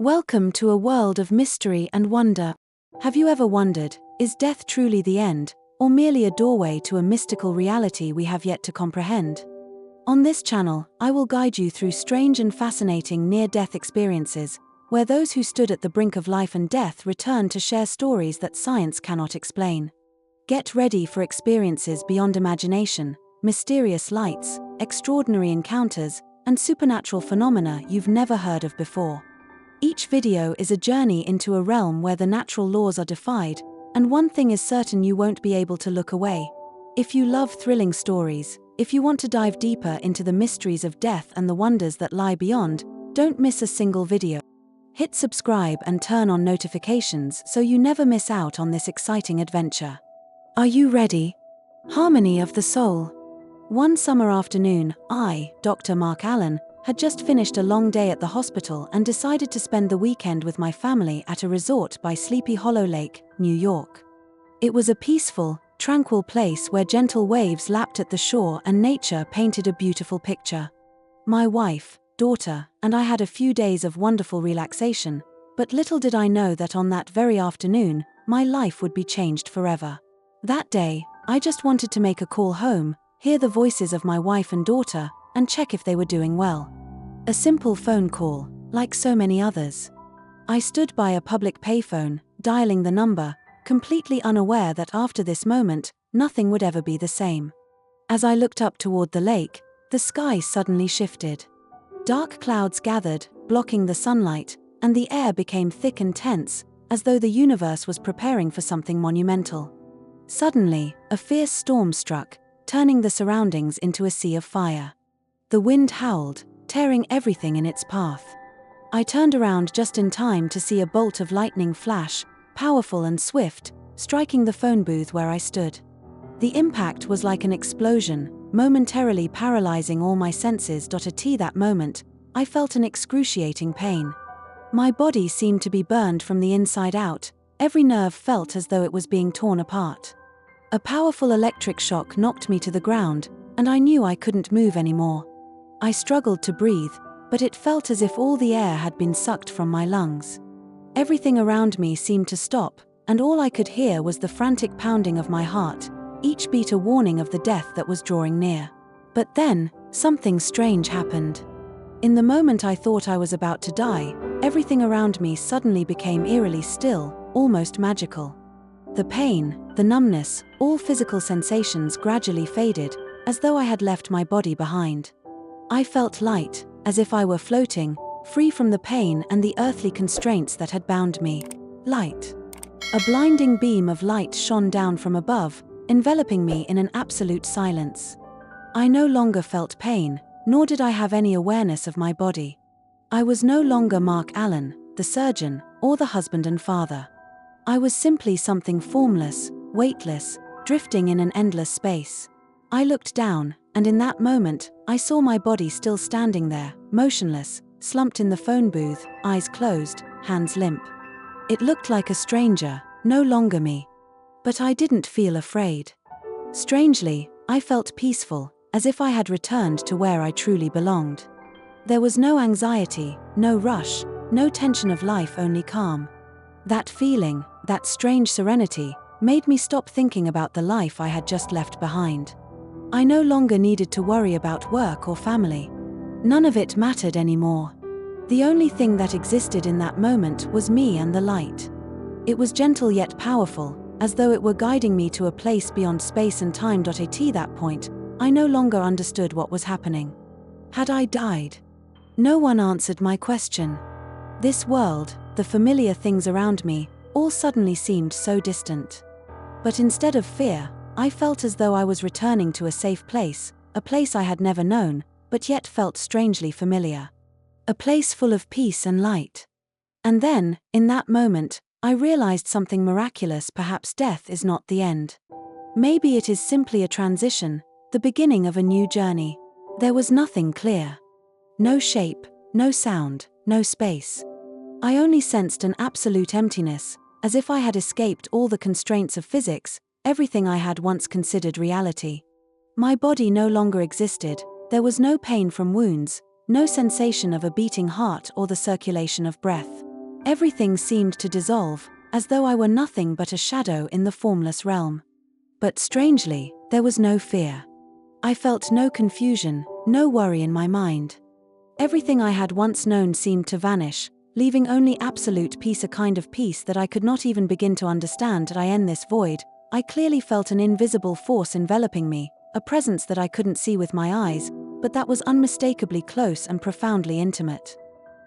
Welcome to a world of mystery and wonder. Have you ever wondered, is death truly the end, or merely a doorway to a mystical reality we have yet to comprehend? On this channel, I will guide you through strange and fascinating near-death experiences, where those who stood at the brink of life and death return to share stories that science cannot explain. Get ready for experiences beyond imagination, mysterious lights, extraordinary encounters, and supernatural phenomena you've never heard of before. Each video is a journey into a realm where the natural laws are defied, and one thing is certain: you won't be able to look away. If you love thrilling stories, if you want to dive deeper into the mysteries of death and the wonders that lie beyond, don't miss a single video. Hit subscribe and turn on notifications so you never miss out on this exciting adventure. Are you ready? Harmony of the soul. One summer afternoon, I, Dr. Mark Allen, had just finished a long day at the hospital and decided to spend the weekend with my family at a resort by Sleepy Hollow Lake, New York. It was a peaceful, tranquil place where gentle waves lapped at the shore and nature painted a beautiful picture. My wife, daughter, and I had a few days of wonderful relaxation, but little did I know that on that very afternoon, my life would be changed forever. That day, I just wanted to make a call home, hear the voices of my wife and daughter, and check if they were doing well. A simple phone call, like so many others. I stood by a public payphone, dialing the number, completely unaware that after this moment, nothing would ever be the same. As I looked up toward the lake, the sky suddenly shifted. Dark clouds gathered, blocking the sunlight, and the air became thick and tense, as though the universe was preparing for something monumental. Suddenly, a fierce storm struck, turning the surroundings into a sea of fire. The wind howled, tearing everything in its path. I turned around just in time to see a bolt of lightning flash, powerful and swift, striking the phone booth where I stood. The impact was like an explosion, momentarily paralyzing all my senses. At that moment, I felt an excruciating pain. My body seemed to be burned from the inside out, every nerve felt as though it was being torn apart. A powerful electric shock knocked me to the ground, and I knew I couldn't move anymore. I struggled to breathe, but it felt as if all the air had been sucked from my lungs. Everything around me seemed to stop, and all I could hear was the frantic pounding of my heart, each beat a warning of the death that was drawing near. But then, something strange happened. In the moment I thought I was about to die, everything around me suddenly became eerily still, almost magical. The pain, the numbness, all physical sensations gradually faded, as though I had left my body behind. I felt light, as if I were floating, free from the pain and the earthly constraints that had bound me. Light. A blinding beam of light shone down from above, enveloping me in an absolute silence. I no longer felt pain, nor did I have any awareness of my body. I was no longer Mark Allen, the surgeon, or the husband and father. I was simply something formless, weightless, drifting in an endless space. I looked down, and in that moment, I saw my body still standing there, motionless, slumped in the phone booth, eyes closed, hands limp. It looked like a stranger, no longer me. But I didn't feel afraid. Strangely, I felt peaceful, as if I had returned to where I truly belonged. There was no anxiety, no rush, no tension of life, only calm. That feeling, that strange serenity, made me stop thinking about the life I had just left behind. I no longer needed to worry about work or family. None of it mattered anymore. The only thing that existed in that moment was me and the light. It was gentle yet powerful, as though it were guiding me to a place beyond space and time. At that point, I no longer understood what was happening. Had I died? No one answered my question. This world, the familiar things around me, all suddenly seemed so distant. But instead of fear, I felt as though I was returning to a safe place, a place I had never known, but yet felt strangely familiar. A place full of peace and light. And then, in that moment, I realized something miraculous. Perhaps death is not the end. Maybe it is simply a transition, the beginning of a new journey. There was nothing clear. No shape, no sound, no space. I only sensed an absolute emptiness, as if I had escaped all the constraints of physics, everything I had once considered reality. My body no longer existed, there was no pain from wounds, no sensation of a beating heart or the circulation of breath. Everything seemed to dissolve, as though I were nothing but a shadow in the formless realm. But strangely, there was no fear. I felt no confusion, no worry in my mind. Everything I had once known seemed to vanish, leaving only absolute peace, a kind of peace that I could not even begin to understand. In this void, I clearly felt an invisible force enveloping me, a presence that I couldn't see with my eyes, but that was unmistakably close and profoundly intimate.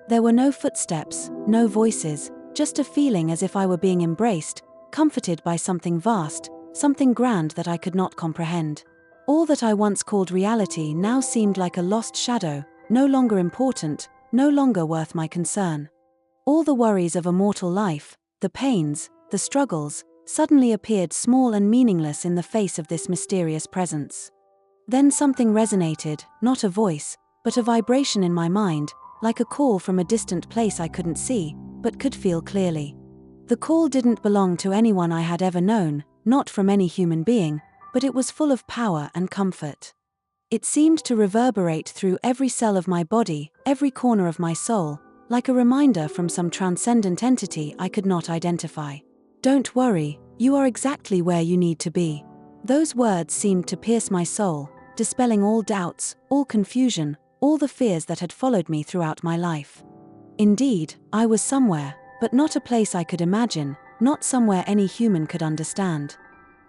There were no footsteps, no voices, just a feeling as if I were being embraced, comforted by something vast, something grand that I could not comprehend. All that I once called reality now seemed like a lost shadow, no longer important, no longer worth my concern. All the worries of a mortal life, the pains, the struggles, suddenly appeared small and meaningless in the face of this mysterious presence. Then something resonated, not a voice, but a vibration in my mind, like a call from a distant place I couldn't see, but could feel clearly. The call didn't belong to anyone I had ever known, not from any human being, but it was full of power and comfort. It seemed to reverberate through every cell of my body, every corner of my soul, like a reminder from some transcendent entity I could not identify. "Don't worry, you are exactly where you need to be." Those words seemed to pierce my soul, dispelling all doubts, all confusion, all the fears that had followed me throughout my life. Indeed, I was somewhere, but not a place I could imagine, not somewhere any human could understand.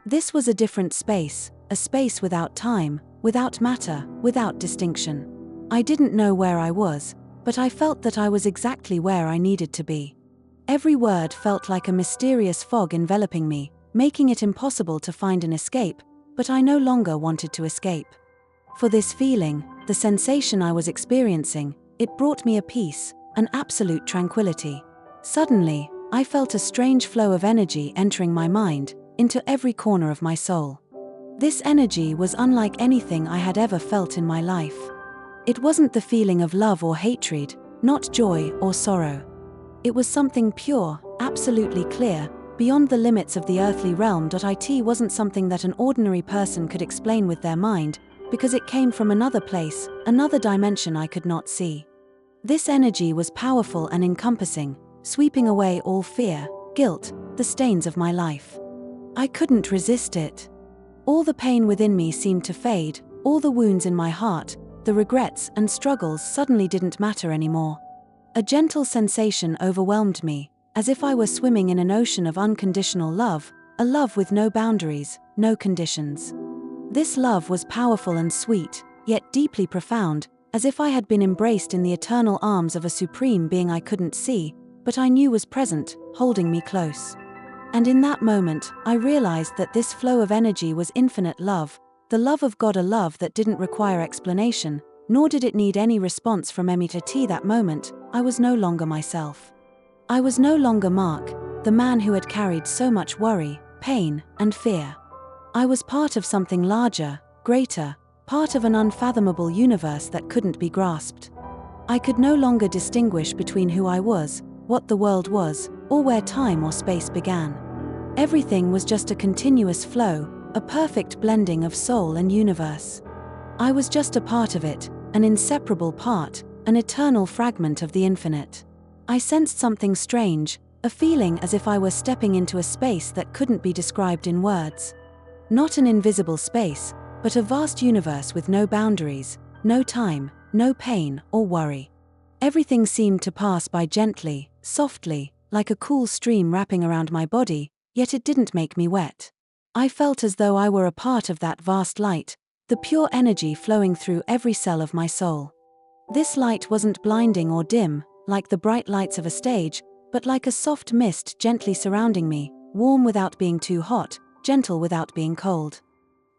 This was a different space, a space without time, without matter, without distinction. I didn't know where I was, but I felt that I was exactly where I needed to be. Every word felt like a mysterious fog enveloping me, making it impossible to find an escape, but I no longer wanted to escape. For this feeling, the sensation I was experiencing, it brought me a peace, an absolute tranquility. Suddenly, I felt a strange flow of energy entering my mind, into every corner of my soul. This energy was unlike anything I had ever felt in my life. It wasn't the feeling of love or hatred, not joy or sorrow. It was something pure, absolutely clear, beyond the limits of the earthly realm. It wasn't something that an ordinary person could explain with their mind, because it came from another place, another dimension I could not see. This energy was powerful and encompassing, sweeping away all fear, guilt, the stains of my life. I couldn't resist it. All the pain within me seemed to fade, all the wounds in my heart, the regrets and struggles suddenly didn't matter anymore. A gentle sensation overwhelmed me, as if I were swimming in an ocean of unconditional love, a love with no boundaries, no conditions. This love was powerful and sweet, yet deeply profound, as if I had been embraced in the eternal arms of a supreme being I couldn't see, but I knew was present, holding me close. And in that moment, I realized that this flow of energy was infinite love, the love of God, a love that didn't require explanation, nor did it need any response from me. At that moment, I was no longer myself. I was no longer Mark, the man who had carried so much worry, pain, and fear. I was part of something larger, greater, part of an unfathomable universe that couldn't be grasped. I could no longer distinguish between who I was, what the world was, or where time or space began. Everything was just a continuous flow, a perfect blending of soul and universe. I was just a part of it, an inseparable part, an eternal fragment of the infinite. I sensed something strange, a feeling as if I were stepping into a space that couldn't be described in words. Not an invisible space, but a vast universe with no boundaries, no time, no pain or worry. Everything seemed to pass by gently, softly, like a cool stream wrapping around my body, yet it didn't make me wet. I felt as though I were a part of that vast light, the pure energy flowing through every cell of my soul. This light wasn't blinding or dim, like the bright lights of a stage, but like a soft mist gently surrounding me, warm without being too hot, gentle without being cold.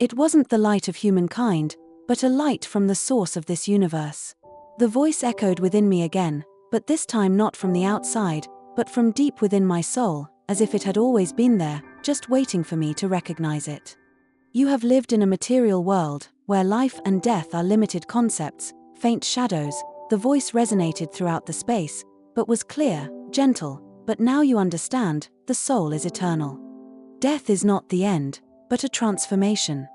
It wasn't the light of humankind, but a light from the source of this universe. The voice echoed within me again, but this time not from the outside, but from deep within my soul, as if it had always been there, just waiting for me to recognize it. You have lived in a material world, where life and death are limited concepts, faint shadows. The voice resonated throughout the space, but was clear, gentle, but now you understand, the soul is eternal. Death is not the end, but a transformation.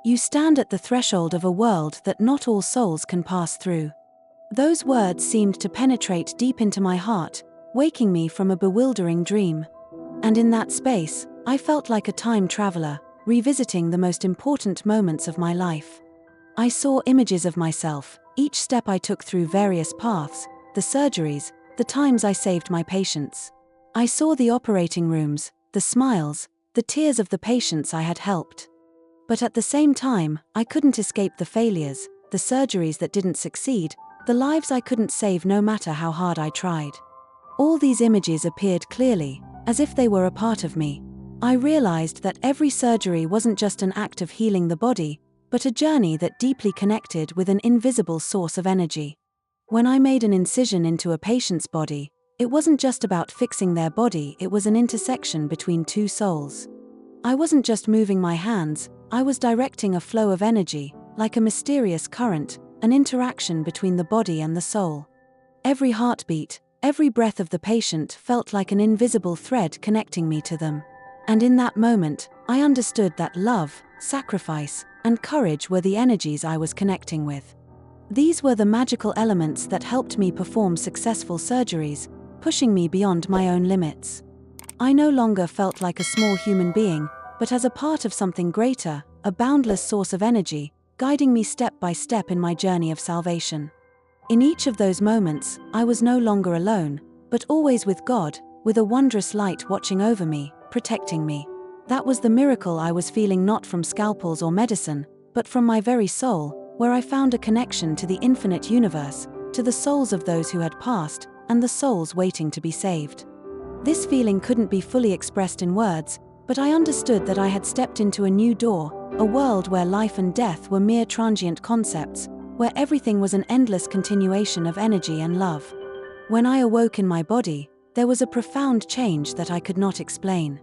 You stand at the threshold of a world that not all souls can pass through. Those words seemed to penetrate deep into my heart, waking me from a bewildering dream. And in that space, I felt like a time traveler, revisiting the most important moments of my life. I saw images of myself, each step I took through various paths, the surgeries, the times I saved my patients. I saw the operating rooms, the smiles, the tears of the patients I had helped. But at the same time, I couldn't escape the failures, the surgeries that didn't succeed, the lives I couldn't save no matter how hard I tried. All these images appeared clearly, as if they were a part of me. I realized that every surgery wasn't just an act of healing the body, but a journey that deeply connected with an invisible source of energy. When I made an incision into a patient's body, it wasn't just about fixing their body, it was an intersection between two souls. I wasn't just moving my hands, I was directing a flow of energy, like a mysterious current, an interaction between the body and the soul. Every heartbeat, every breath of the patient felt like an invisible thread connecting me to them. And in that moment, I understood that love, sacrifice, and courage were the energies I was connecting with. These were the magical elements that helped me perform successful surgeries, pushing me beyond my own limits. I no longer felt like a small human being, but as a part of something greater, a boundless source of energy, guiding me step by step in my journey of salvation. In each of those moments, I was no longer alone, but always with God, with a wondrous light watching over me, protecting me. That was the miracle I was feeling, not from scalpels or medicine, but from my very soul, where I found a connection to the infinite universe, to the souls of those who had passed, and the souls waiting to be saved. This feeling couldn't be fully expressed in words, but I understood that I had stepped into a new door, a world where life and death were mere transient concepts, where everything was an endless continuation of energy and love. When I awoke in my body, there was a profound change that I could not explain.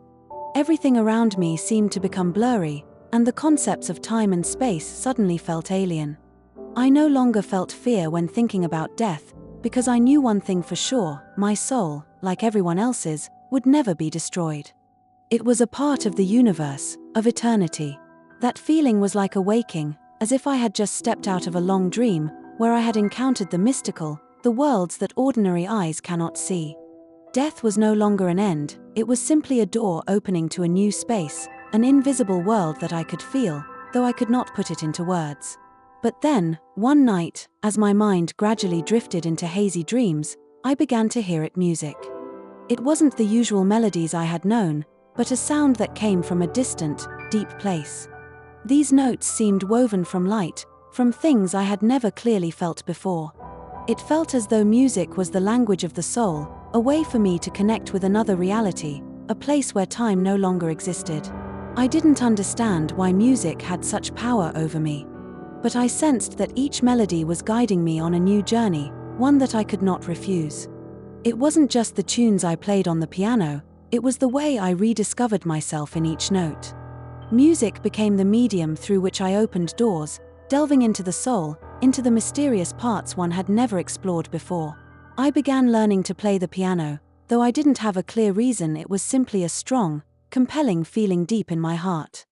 Everything around me seemed to become blurry, and the concepts of time and space suddenly felt alien. I no longer felt fear when thinking about death, because I knew one thing for sure: my soul, like everyone else's, would never be destroyed. It was a part of the universe, of eternity. That feeling was like a waking, as if I had just stepped out of a long dream, where I had encountered the mystical, the worlds that ordinary eyes cannot see. Death was no longer an end, it was simply a door opening to a new space, an invisible world that I could feel, though I could not put it into words. But then, one night, as my mind gradually drifted into hazy dreams, I began to hear it music. It wasn't the usual melodies I had known, but a sound that came from a distant, deep place. These notes seemed woven from light, from things I had never clearly felt before. It felt as though music was the language of the soul, a way for me to connect with another reality, a place where time no longer existed. I didn't understand why music had such power over me. But I sensed that each melody was guiding me on a new journey, one that I could not refuse. It wasn't just the tunes I played on the piano, it was the way I rediscovered myself in each note. Music became the medium through which I opened doors, delving into the soul, into the mysterious parts one had never explored before. I began learning to play the piano, though I didn't have a clear reason. It was simply a strong, compelling feeling deep in my heart.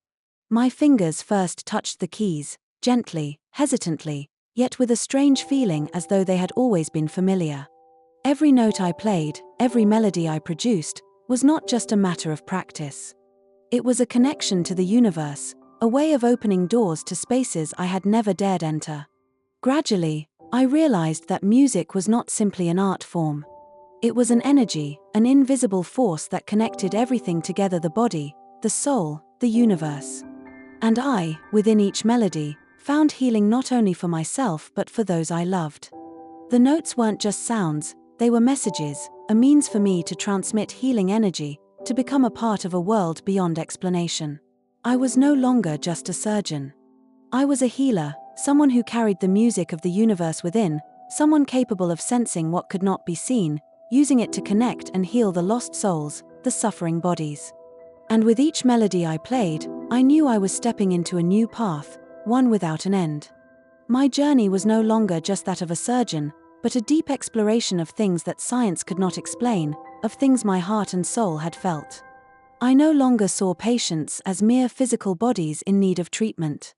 My fingers first touched the keys, gently, hesitantly, yet with a strange feeling as though they had always been familiar. Every note I played, every melody I produced, was not just a matter of practice. It was a connection to the universe, a way of opening doors to spaces I had never dared enter. Gradually, I realized that music was not simply an art form. It was an energy, an invisible force that connected everything together: the body, the soul, the universe. And I, within each melody, found healing not only for myself but for those I loved. The notes weren't just sounds, they were messages, a means for me to transmit healing energy, to become a part of a world beyond explanation. I was no longer just a surgeon. I was a healer, someone who carried the music of the universe within, someone capable of sensing what could not be seen, using it to connect and heal the lost souls, the suffering bodies. And with each melody I played, I knew I was stepping into a new path, one without an end. My journey was no longer just that of a surgeon, but a deep exploration of things that science could not explain, of things my heart and soul had felt. I no longer saw patients as mere physical bodies in need of treatment.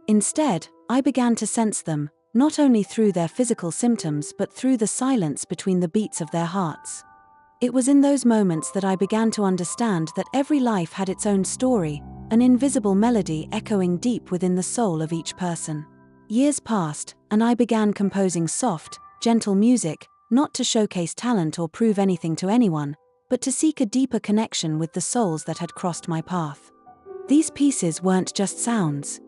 Instead, I began to sense them, not only through their physical symptoms but through the silence between the beats of their hearts. It was in those moments that I began to understand that every life had its own story, an invisible melody echoing deep within the soul of each person. Years passed, and I began composing soft, gentle music, not to showcase talent or prove anything to anyone, but to seek a deeper connection with the souls that had crossed my path. These pieces weren't just sounds.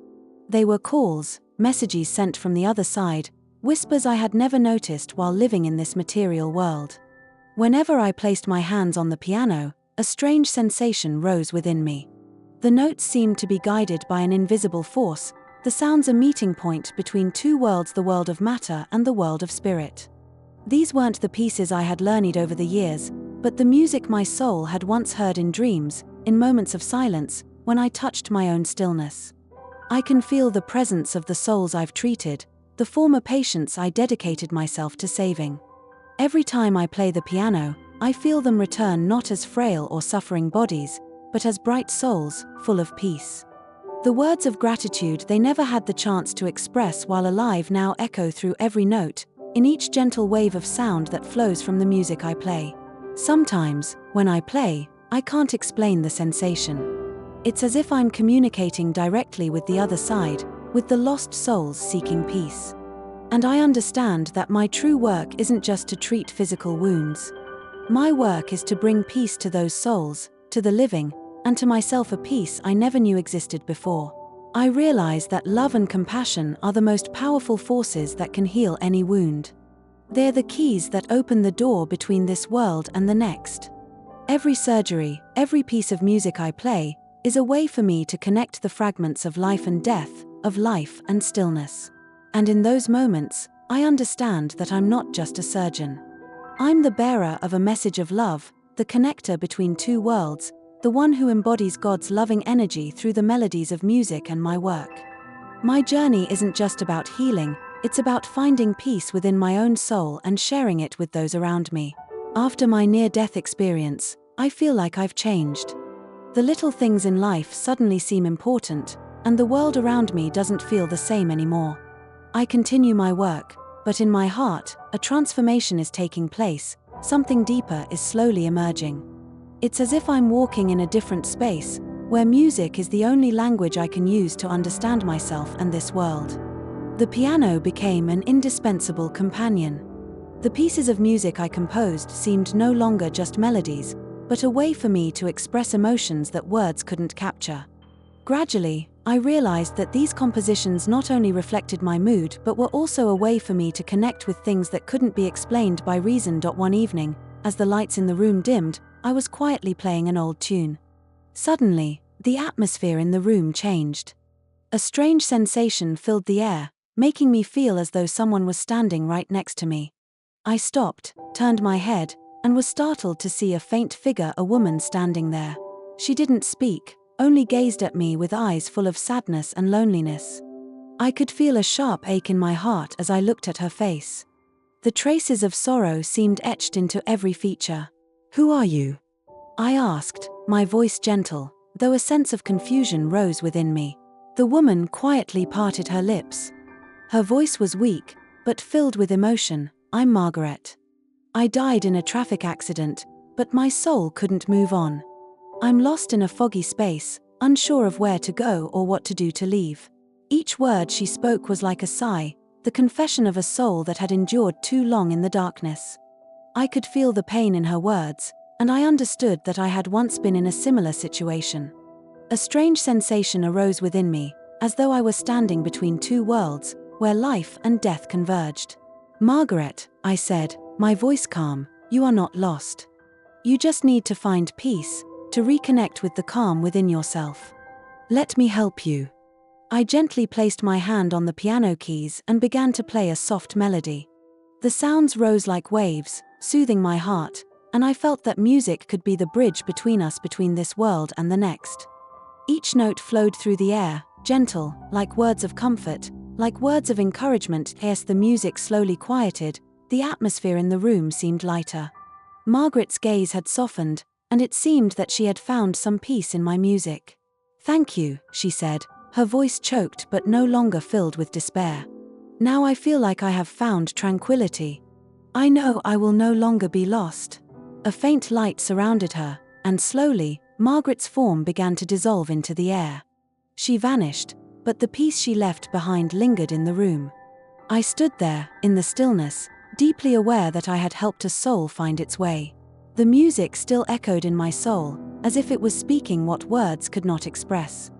They were calls, messages sent from the other side, whispers I had never noticed while living in this material world. Whenever I placed my hands on the piano, a strange sensation rose within me. The notes seemed to be guided by an invisible force, the sounds a meeting point between two worlds, the world of matter and the world of spirit. These weren't the pieces I had learned over the years, but the music my soul had once heard in dreams, in moments of silence, when I touched my own stillness. I can feel the presence of the souls I've treated, the former patients I dedicated myself to saving. Every time I play the piano, I feel them return not as frail or suffering bodies, but as bright souls, full of peace. The words of gratitude they never had the chance to express while alive now echo through every note, in each gentle wave of sound that flows from the music I play. Sometimes, when I play, I can't explain the sensation. It's as if I'm communicating directly with the other side, with the lost souls seeking peace. And I understand that my true work isn't just to treat physical wounds. My work is to bring peace to those souls, to the living, and to myself, a peace I never knew existed before. I realize that love and compassion are the most powerful forces that can heal any wound. They're the keys that open the door between this world and the next. Every surgery, every piece of music I play, is a way for me to connect the fragments of life and death, of life and stillness. And in those moments, I understand that I'm not just a surgeon. I'm the bearer of a message of love, the connector between two worlds, the one who embodies God's loving energy through the melodies of music and my work. My journey isn't just about healing, it's about finding peace within my own soul and sharing it with those around me. After my near-death experience, I feel like I've changed. The little things in life suddenly seem important, and the world around me doesn't feel the same anymore. I continue my work, but in my heart, a transformation is taking place, something deeper is slowly emerging. It's as if I'm walking in a different space, where music is the only language I can use to understand myself and this world. The piano became an indispensable companion. The pieces of music I composed seemed no longer just melodies, but a way for me to express emotions that words couldn't capture. Gradually, I realized that these compositions not only reflected my mood but were also a way for me to connect with things that couldn't be explained by reason. One evening, as the lights in the room dimmed, I was quietly playing an old tune. Suddenly, the atmosphere in the room changed. A strange sensation filled the air, making me feel as though someone was standing right next to me. I stopped, turned my head, and was startled to see a faint figure, a woman standing there. She didn't speak, only gazed at me with eyes full of sadness and loneliness. I could feel a sharp ache in my heart as I looked at her face. The traces of sorrow seemed etched into every feature. "Who are you?" I asked, my voice gentle, though a sense of confusion rose within me. The woman quietly parted her lips. Her voice was weak, but filled with emotion. "I'm Margaret. I died in a traffic accident, but my soul couldn't move on. I'm lost in a foggy space, unsure of where to go or what to do to leave." Each word she spoke was like a sigh, the confession of a soul that had endured too long in the darkness. I could feel the pain in her words, and I understood that I had once been in a similar situation. A strange sensation arose within me, as though I were standing between two worlds, where life and death converged. "Margaret," I said, my voice calm, "you are not lost. You just need to find peace, to reconnect with the calm within yourself. Let me help you." I gently placed my hand on the piano keys and began to play a soft melody. The sounds rose like waves, soothing my heart, and I felt that music could be the bridge between us, between this world and the next. Each note flowed through the air, gentle, like words of comfort, like words of encouragement. As the music slowly quieted, the atmosphere in the room seemed lighter. Margaret's gaze had softened, and it seemed that she had found some peace in my music. "Thank you," she said, her voice choked but no longer filled with despair. "Now I feel like I have found tranquility. I know I will no longer be lost." A faint light surrounded her, and slowly, Margaret's form began to dissolve into the air. She vanished, but the peace she left behind lingered in the room. I stood there, in the stillness, deeply aware that I had helped a soul find its way. The music still echoed in my soul, as if it was speaking what words could not express.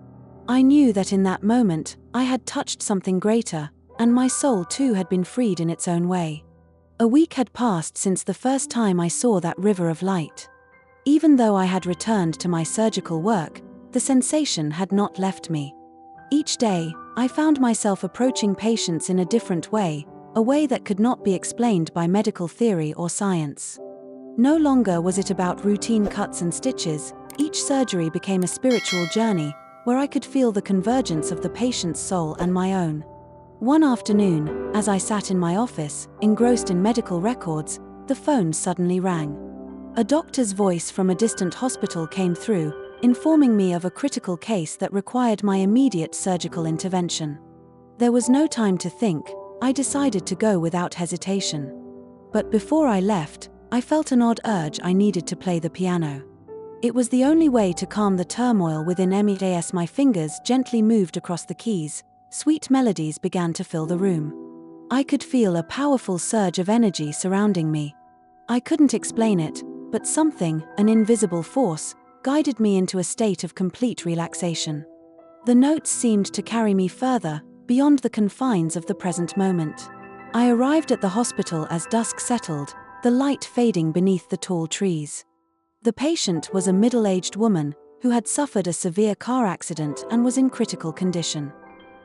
I knew that in that moment, I had touched something greater, and my soul too had been freed in its own way. A week had passed since the first time I saw that river of light. Even though I had returned to my surgical work, the sensation had not left me. Each day, I found myself approaching patients in a different way, a way that could not be explained by medical theory or science. No longer was it about routine cuts and stitches. Each surgery became a spiritual journey, where I could feel the convergence of the patient's soul and my own. One afternoon, as I sat in my office, engrossed in medical records, the phone suddenly rang. A doctor's voice from a distant hospital came through, informing me of a critical case that required my immediate surgical intervention. There was no time to think. I decided to go without hesitation. But before I left, I felt an odd urge. I needed to play the piano. It was the only way to calm the turmoil within me. As my fingers gently moved across the keys, sweet melodies began to fill the room. I could feel a powerful surge of energy surrounding me. I couldn't explain it, but something, an invisible force, guided me into a state of complete relaxation. The notes seemed to carry me further, beyond the confines of the present moment. I arrived at the hospital as dusk settled, the light fading beneath the tall trees. The patient was a middle-aged woman who had suffered a severe car accident and was in critical condition.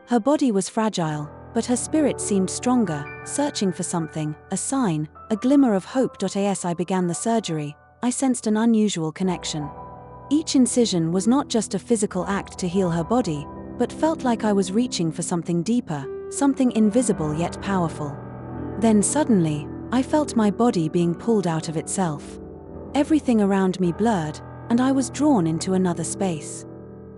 Her body was fragile, but her spirit seemed stronger, searching for something, a sign, a glimmer of hope. As I began the surgery, I sensed an unusual connection. Each incision was not just a physical act to heal her body, but felt like I was reaching for something deeper, something invisible yet powerful. Then suddenly, I felt my body being pulled out of itself. Everything around me blurred, and I was drawn into another space.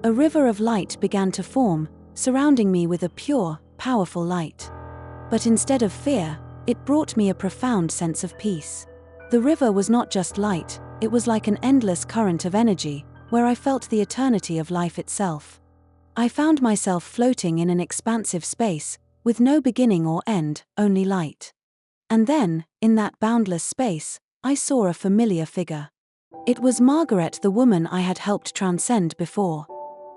A river of light began to form, surrounding me with a pure, powerful light. But instead of fear, it brought me a profound sense of peace. The river was not just light, it was like an endless current of energy, where I felt the eternity of life itself. I found myself floating in an expansive space, with no beginning or end, only light. And then, in that boundless space, I saw a familiar figure. It was Margaret, the woman I had helped transcend before.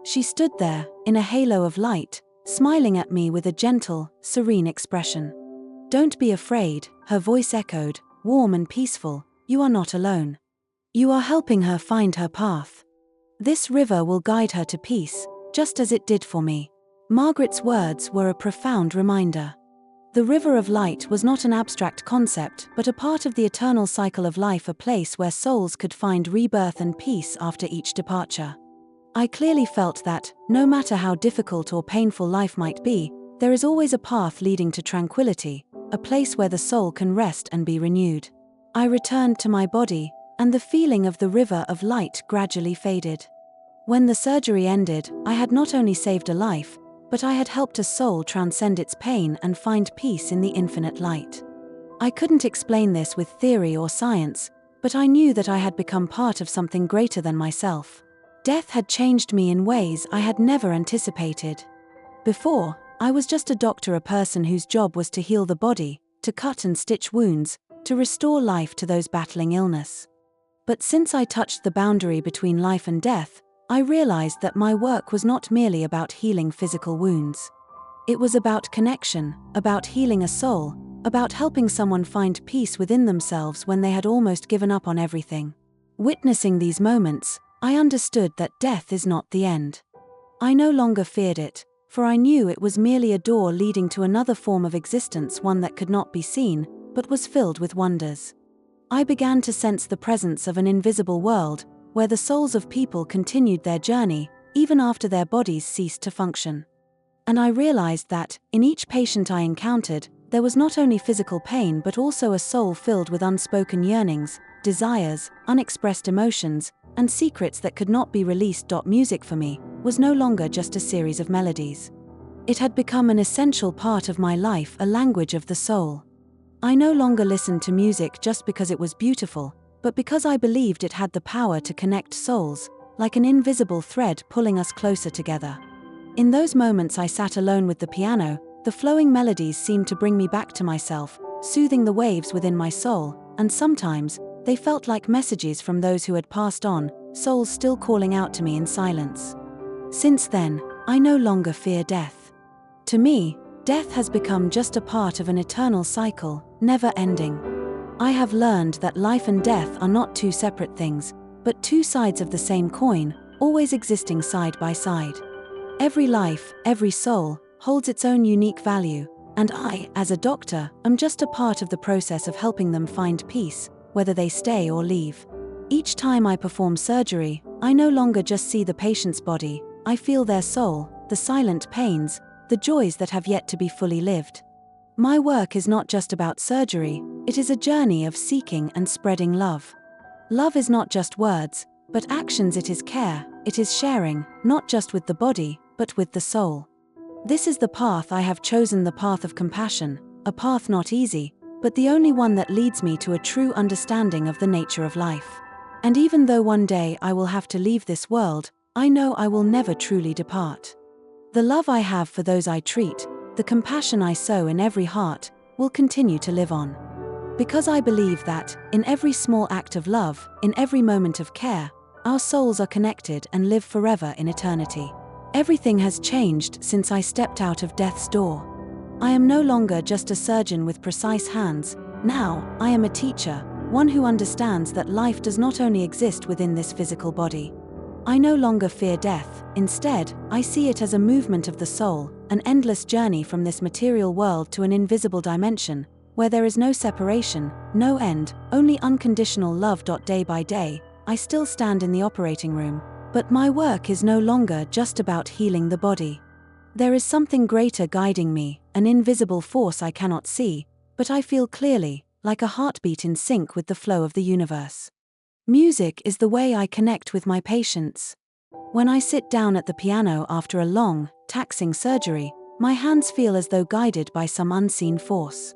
She stood there, in a halo of light, smiling at me with a gentle, serene expression. "Don't be afraid," her voice echoed, warm and peaceful. "You are not alone. You are helping her find her path. This river will guide her to peace, just as it did for me." Margaret's words were a profound reminder. The river of light was not an abstract concept, but a part of the eternal cycle of life, a place where souls could find rebirth and peace after each departure. I clearly felt that, no matter how difficult or painful life might be, there is always a path leading to tranquility, a place where the soul can rest and be renewed. I returned to my body, and the feeling of the river of light gradually faded. When the surgery ended, I had not only saved a life, but I had helped a soul transcend its pain and find peace in the infinite light. I couldn't explain this with theory or science, but I knew that I had become part of something greater than myself. Death had changed me in ways I had never anticipated. Before, I was just a doctor, a person whose job was to heal the body, to cut and stitch wounds, to restore life to those battling illness. But since I touched the boundary between life and death, I realized that my work was not merely about healing physical wounds. It was about connection, about healing a soul, about helping someone find peace within themselves when they had almost given up on everything. Witnessing these moments, I understood that death is not the end. I no longer feared it, for I knew it was merely a door leading to another form of existence, one that could not be seen, but was filled with wonders. I began to sense the presence of an invisible world, where the souls of people continued their journey, even after their bodies ceased to function. And I realized that, in each patient I encountered, there was not only physical pain but also a soul filled with unspoken yearnings, desires, unexpressed emotions, and secrets that could not be released. Music for me was no longer just a series of melodies. It had become an essential part of my life, a language of the soul. I no longer listened to music just because it was beautiful, but because I believed it had the power to connect souls, like an invisible thread pulling us closer together. In those moments I sat alone with the piano, the flowing melodies seemed to bring me back to myself, soothing the waves within my soul, and sometimes, they felt like messages from those who had passed on, souls still calling out to me in silence. Since then, I no longer fear death. To me, death has become just a part of an eternal cycle, never ending. I have learned that life and death are not two separate things, but two sides of the same coin, always existing side by side. Every life, every soul, holds its own unique value, and I, as a doctor, am just a part of the process of helping them find peace, whether they stay or leave. Each time I perform surgery, I no longer just see the patient's body, I feel their soul, the silent pains, the joys that have yet to be fully lived. My work is not just about surgery, it is a journey of seeking and spreading love. Love is not just words, but actions. It is care, it is sharing, not just with the body, but with the soul. This is the path I have chosen, the path of compassion, a path not easy, but the only one that leads me to a true understanding of the nature of life. And even though one day I will have to leave this world, I know I will never truly depart. The love I have for those I treat, the compassion I sow in every heart, will continue to live on. Because I believe that, in every small act of love, in every moment of care, our souls are connected and live forever in eternity. Everything has changed since I stepped out of death's door. I am no longer just a surgeon with precise hands, now, I am a teacher, one who understands that life does not only exist within this physical body. I no longer fear death, instead, I see it as a movement of the soul, an endless journey from this material world to an invisible dimension, where there is no separation, no end, only unconditional love. Day by day, I still stand in the operating room, but my work is no longer just about healing the body. There is something greater guiding me, an invisible force I cannot see, but I feel clearly, like a heartbeat in sync with the flow of the universe. Music is the way I connect with my patients. When I sit down at the piano after a long, taxing surgery, my hands feel as though guided by some unseen force.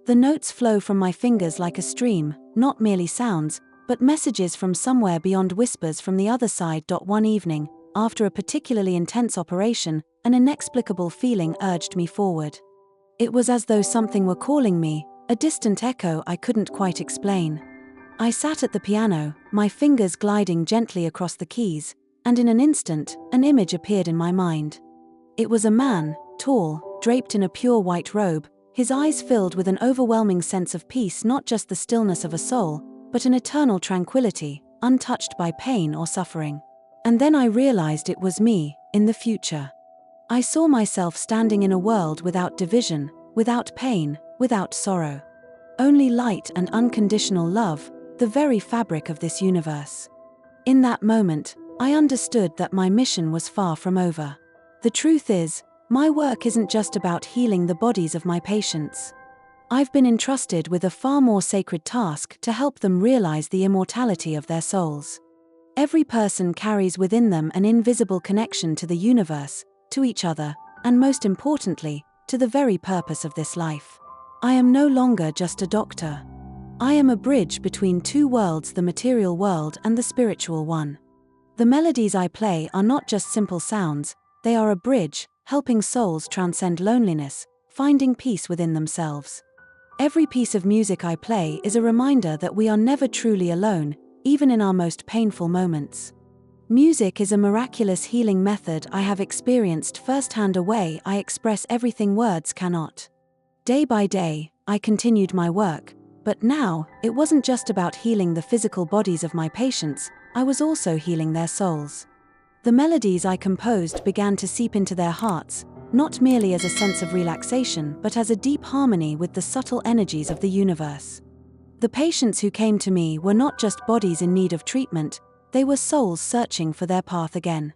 The notes flow from my fingers like a stream, not merely sounds, but messages from somewhere beyond, whispers from the other side. One evening, after a particularly intense operation, an inexplicable feeling urged me forward. It was as though something were calling me, a distant echo I couldn't quite explain. I sat at the piano, my fingers gliding gently across the keys, and in an instant, an image appeared in my mind. It was a man, tall, draped in a pure white robe, his eyes filled with an overwhelming sense of peace, not just the stillness of a soul, but an eternal tranquility, untouched by pain or suffering. And then I realized it was me, in the future. I saw myself standing in a world without division, without pain, without sorrow. Only light and unconditional love, the very fabric of this universe. In that moment, I understood that my mission was far from over. The truth is, my work isn't just about healing the bodies of my patients. I've been entrusted with a far more sacred task to help them realize the immortality of their souls. Every person carries within them an invisible connection to the universe, to each other, and most importantly, to the very purpose of this life. I am no longer just a doctor. I am a bridge between two worlds, the material world and the spiritual one. The melodies I play are not just simple sounds, they are a bridge, helping souls transcend loneliness, finding peace within themselves. Every piece of music I play is a reminder that we are never truly alone, even in our most painful moments. Music is a miraculous healing method I have experienced firsthand, a way I express everything words cannot. Day by day, I continued my work, but now, it wasn't just about healing the physical bodies of my patients, I was also healing their souls. The melodies I composed began to seep into their hearts, not merely as a sense of relaxation but as a deep harmony with the subtle energies of the universe. The patients who came to me were not just bodies in need of treatment, they were souls searching for their path again.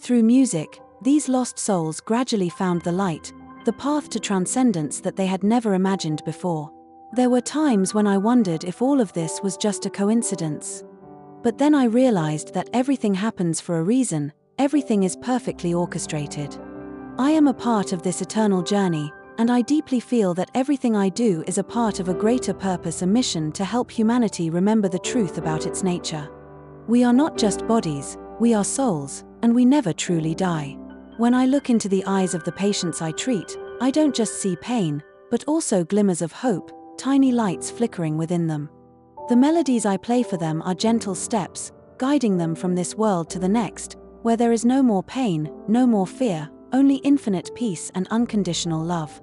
Through music, these lost souls gradually found the light, the path to transcendence that they had never imagined before. There were times when I wondered if all of this was just a coincidence. But then I realized that everything happens for a reason, everything is perfectly orchestrated. I am a part of this eternal journey, and I deeply feel that everything I do is a part of a greater purpose, a mission to help humanity remember the truth about its nature. We are not just bodies, we are souls, and we never truly die. When I look into the eyes of the patients I treat, I don't just see pain, but also glimmers of hope, tiny lights flickering within them. The melodies I play for them are gentle steps, guiding them from this world to the next, where there is no more pain, no more fear, only infinite peace and unconditional love.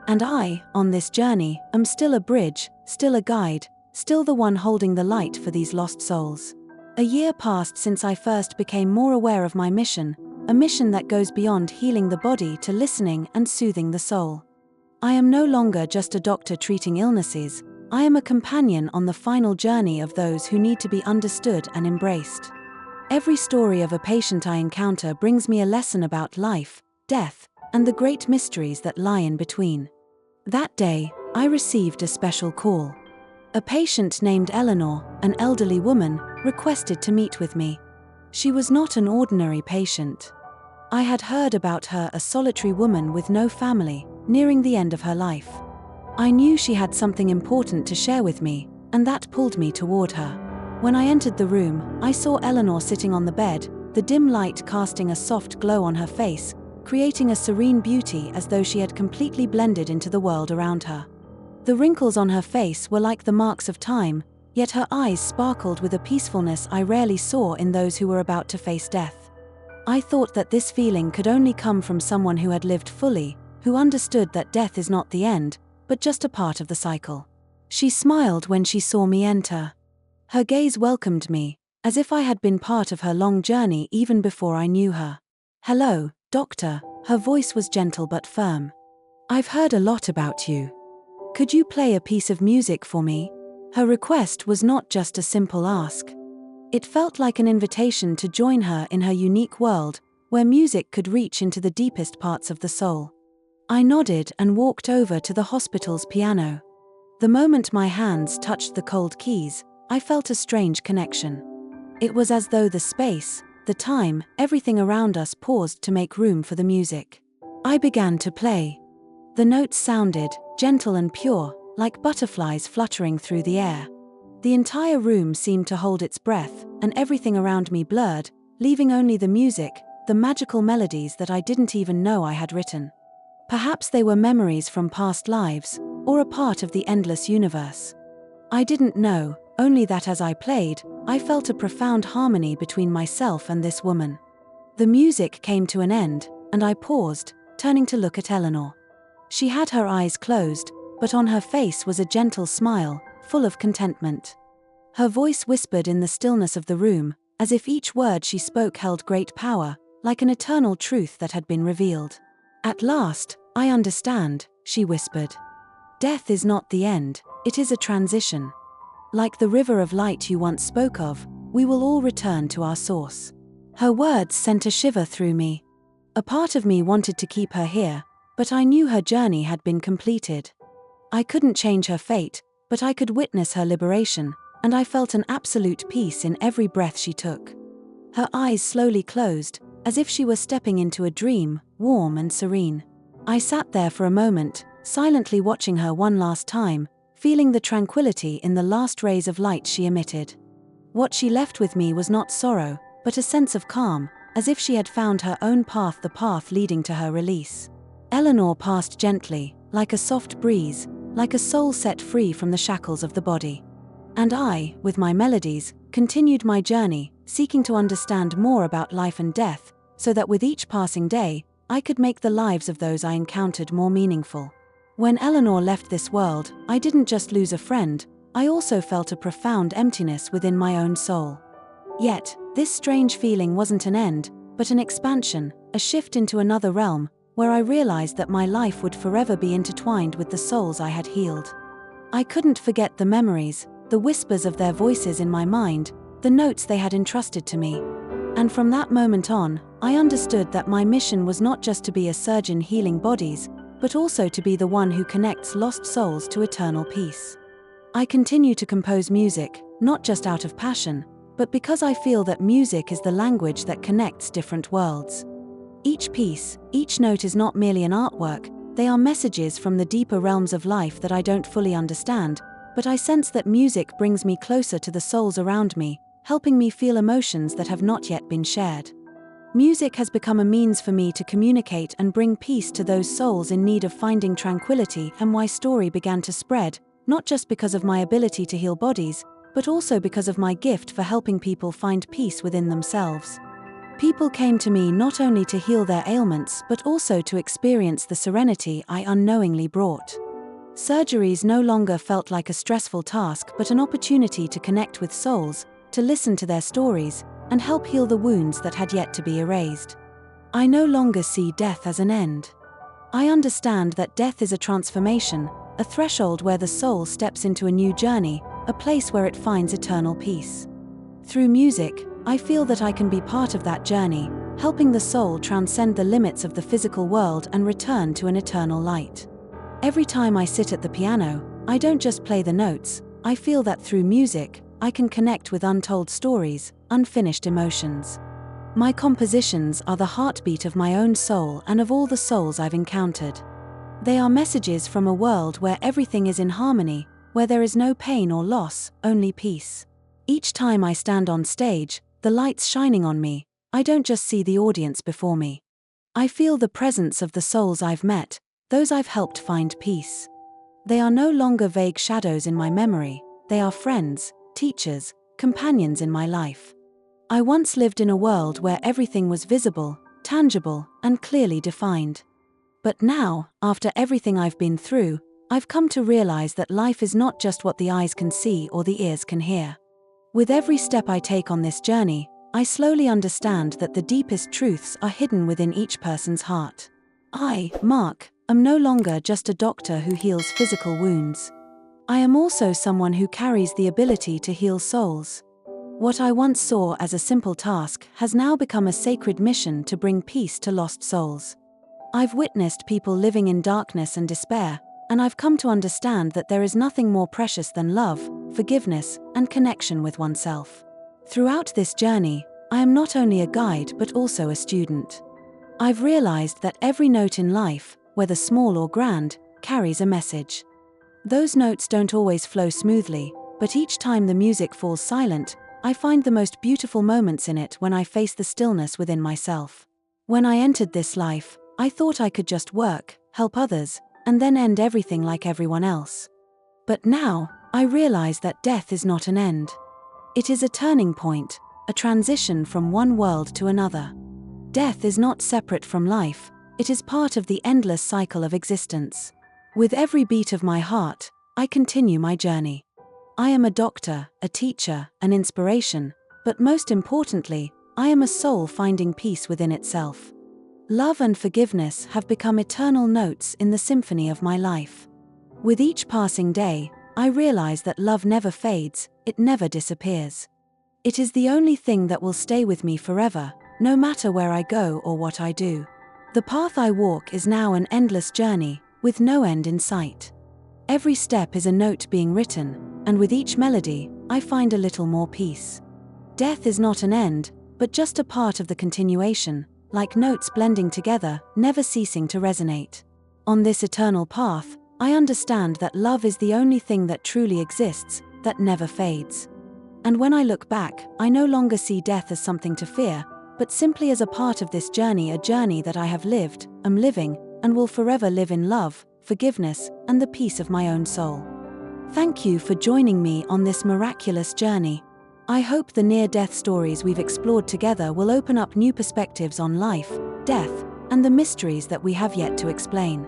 And I, on this journey, am still a bridge, still a guide, still the one holding the light for these lost souls. A year passed since I first became more aware of my mission, a mission that goes beyond healing the body to listening and soothing the soul. I am no longer just a doctor treating illnesses, I am a companion on the final journey of those who need to be understood and embraced. Every story of a patient I encounter brings me a lesson about life, death, and the great mysteries that lie in between. That day, I received a special call. A patient named Eleanor, an elderly woman, requested to meet with me. She was not an ordinary patient. I had heard about her, a solitary woman with no family, nearing the end of her life. I knew she had something important to share with me, and that pulled me toward her. When I entered the room, I saw Eleanor sitting on the bed, the dim light casting a soft glow on her face, creating a serene beauty as though she had completely blended into the world around her. The wrinkles on her face were like the marks of time, yet her eyes sparkled with a peacefulness I rarely saw in those who were about to face death. I thought that this feeling could only come from someone who had lived fully, who understood that death is not the end, but just a part of the cycle. She smiled when she saw me enter. Her gaze welcomed me, as if I had been part of her long journey even before I knew her. "Hello, Doctor," her voice was gentle but firm. "I've heard a lot about you. Could you play a piece of music for me?" Her request was not just a simple ask. It felt like an invitation to join her in her unique world, where music could reach into the deepest parts of the soul. I nodded and walked over to the hospital's piano. The moment my hands touched the cold keys, I felt a strange connection. It was as though the space, the time, everything around us paused to make room for the music. I began to play. The notes sounded, gentle and pure, like butterflies fluttering through the air. The entire room seemed to hold its breath, and everything around me blurred, leaving only the music, the magical melodies that I didn't even know I had written. Perhaps they were memories from past lives, or a part of the endless universe. I didn't know, only that as I played, I felt a profound harmony between myself and this woman. The music came to an end, and I paused, turning to look at Eleanor. She had her eyes closed, but on her face was a gentle smile, full of contentment. Her voice whispered in the stillness of the room, as if each word she spoke held great power, like an eternal truth that had been revealed. "At last, I understand," she whispered. "Death is not the end, it is a transition. Like the river of light you once spoke of, we will all return to our source." Her words sent a shiver through me. A part of me wanted to keep her here, but I knew her journey had been completed. I couldn't change her fate, but I could witness her liberation, and I felt an absolute peace in every breath she took. Her eyes slowly closed, as if she were stepping into a dream, warm and serene. I sat there for a moment, silently watching her one last time, feeling the tranquility in the last rays of light she emitted. What she left with me was not sorrow, but a sense of calm, as if she had found her own path, the path leading to her release. Eleanor passed gently, like a soft breeze, like a soul set free from the shackles of the body. And I, with my melodies, continued my journey, seeking to understand more about life and death, so that with each passing day, I could make the lives of those I encountered more meaningful. When Eleanor left this world, I didn't just lose a friend, I also felt a profound emptiness within my own soul. Yet, this strange feeling wasn't an end, but an expansion, a shift into another realm, where I realized that my life would forever be intertwined with the souls I had healed. I couldn't forget the memories, the whispers of their voices in my mind, the notes they had entrusted to me. And from that moment on, I understood that my mission was not just to be a surgeon healing bodies, but also to be the one who connects lost souls to eternal peace. I continue to compose music, not just out of passion, but because I feel that music is the language that connects different worlds. Each piece, each note is not merely an artwork, They are messages from the deeper realms of life that I don't fully understand, but I sense that music brings me closer to the souls around me, helping me feel emotions that have not yet been shared. Music has become a means for me to communicate and bring peace to those souls in need of finding tranquility, and my story began to spread, not just because of my ability to heal bodies, but also because of my gift for helping people find peace within themselves. People came to me not only to heal their ailments but also to experience the serenity I unknowingly brought. Surgeries no longer felt like a stressful task but an opportunity to connect with souls, to listen to their stories, and help heal the wounds that had yet to be erased. I no longer see death as an end. I understand that death is a transformation, a threshold where the soul steps into a new journey, a place where it finds eternal peace. Through music, I feel that I can be part of that journey, helping the soul transcend the limits of the physical world and return to an eternal light. Every time I sit at the piano, I don't just play the notes. I feel that through music, I can connect with untold stories, unfinished emotions. My compositions are the heartbeat of my own soul and of all the souls I've encountered. They are messages from a world where everything is in harmony, where there is no pain or loss, only peace. Each time I stand on stage, the lights shining on me, I don't just see the audience before me. I feel the presence of the souls I've met, those I've helped find peace. They are no longer vague shadows in my memory, they are friends, teachers, companions in my life. I once lived in a world where everything was visible, tangible, and clearly defined. But now, after everything I've been through, I've come to realize that life is not just what the eyes can see or the ears can hear. With every step I take on this journey, I slowly understand that the deepest truths are hidden within each person's heart. I, Mark, am no longer just a doctor who heals physical wounds. I am also someone who carries the ability to heal souls. What I once saw as a simple task has now become a sacred mission to bring peace to lost souls. I've witnessed people living in darkness and despair, and I've come to understand that there is nothing more precious than love, forgiveness, and connection with oneself. Throughout this journey, I am not only a guide but also a student. I've realized that every note in life, whether small or grand, carries a message. Those notes don't always flow smoothly, but each time the music falls silent, I find the most beautiful moments in it when I face the stillness within myself. When I entered this life, I thought I could just work, help others, and then end everything like everyone else. But now, I realize that death is not an end. It is a turning point, a transition from one world to another. Death is not separate from life, it is part of the endless cycle of existence. With every beat of my heart, I continue my journey. I am a doctor, a teacher, an inspiration, but most importantly, I am a soul finding peace within itself. Love and forgiveness have become eternal notes in the symphony of my life. With each passing day, I realize that love never fades, it never disappears. It is the only thing that will stay with me forever, no matter where I go or what I do. The path I walk is now an endless journey, with no end in sight. Every step is a note being written, and with each melody, I find a little more peace. Death is not an end, but just a part of the continuation, like notes blending together, never ceasing to resonate. On this eternal path, I understand that love is the only thing that truly exists, that never fades. And when I look back, I no longer see death as something to fear, but simply as a part of this journey, a journey that I have lived, am living, and will forever live in love, forgiveness, and the peace of my own soul. Thank you for joining me on this miraculous journey. I hope the near-death stories we've explored together will open up new perspectives on life, death, and the mysteries that we have yet to explain.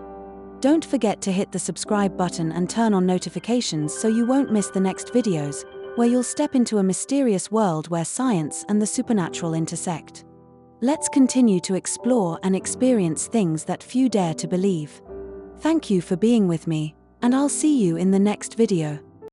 Don't forget to hit the subscribe button and turn on notifications so you won't miss the next videos, where you'll step into a mysterious world where science and the supernatural intersect. Let's continue to explore and experience things that few dare to believe. Thank you for being with me, and I'll see you in the next video.